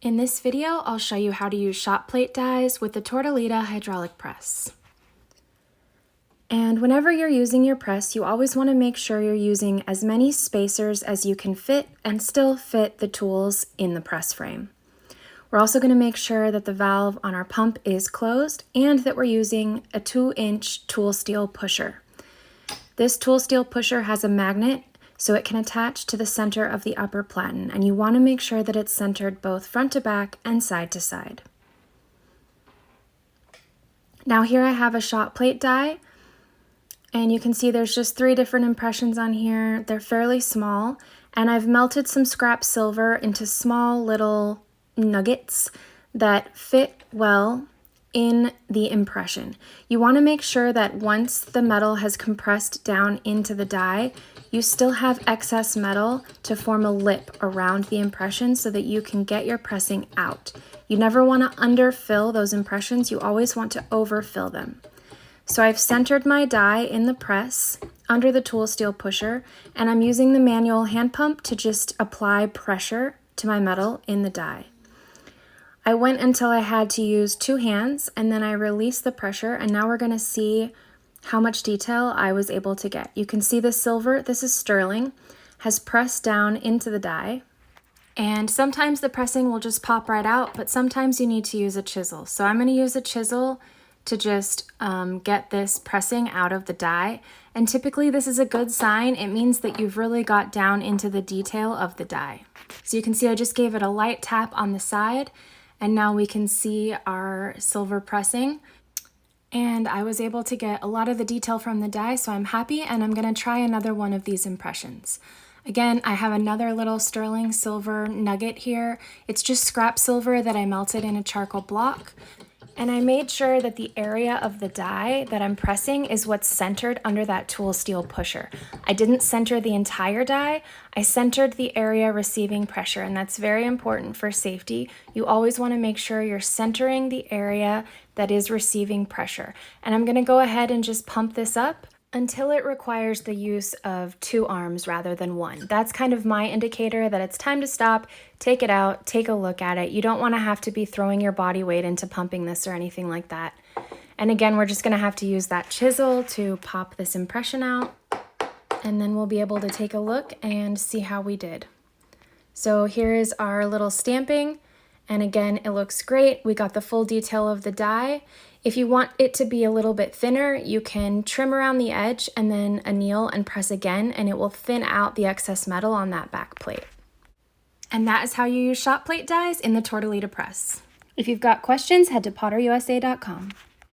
In this video, I'll show you how to use shot plate dies with the Tortolita hydraulic press. And whenever you're using your press, you always want to make sure you're using as many spacers as you can fit and still fit the tools in the press frame. We're also going to make sure that the valve on our pump is closed and that we're using a 2-inch tool steel pusher. This tool steel pusher has a magnet so it can attach to the center of the upper platen, and you want to make sure that it's centered both front to back and side to side. Now here I have a shot plate die, and you can see there's just 3 different impressions on here. They're fairly small, and I've melted some scrap silver into small little nuggets that fit well in the impression. You want to make sure that once the metal has compressed down into the die, you still have excess metal to form a lip around the impression so that you can get your pressing out. You never want to underfill those impressions, you always want to overfill them. So I've centered my die in the press under the tool steel pusher, and I'm using the manual hand pump to just apply pressure to my metal in the die. I went until I had to use 2 hands, and then I released the pressure, and now we're going to see how much detail I was able to get. You can see the silver, this is sterling, has pressed down into the die. And sometimes the pressing will just pop right out, but sometimes you need to use a chisel. So I'm going to use a chisel to just get this pressing out of the die. And typically this is a good sign. It means that you've really got down into the detail of the die. So you can see I just gave it a light tap on the side, and now we can see our silver pressing. And I was able to get a lot of the detail from the die, so I'm happy, and I'm going to try another one of these impressions. Again, I have another little sterling silver nugget here. It's just scrap silver that I melted in a charcoal block. And I made sure that the area of the die that I'm pressing is what's centered under that tool steel pusher. I didn't center the entire die, I centered the area receiving pressure, and that's very important for safety. You always want to make sure you're centering the area that is receiving pressure. And I'm going to go ahead and just pump this up until it requires the use of 2 arms rather than 1. That's kind of my indicator that it's time to stop, take it out, take a look at it. You don't want to have to be throwing your body weight into pumping this or anything like that. And again, we're just going to have to use that chisel to pop this impression out, and then we'll be able to take a look and see how we did. So here is our little stamping, and again, it looks great. We got the full detail of the die. If you want it to be a little bit thinner, you can trim around the edge and then anneal and press again, and it will thin out the excess metal on that back plate. And that is how you use shot plate dies in the Tortolita press. If you've got questions, head to potterusa.com.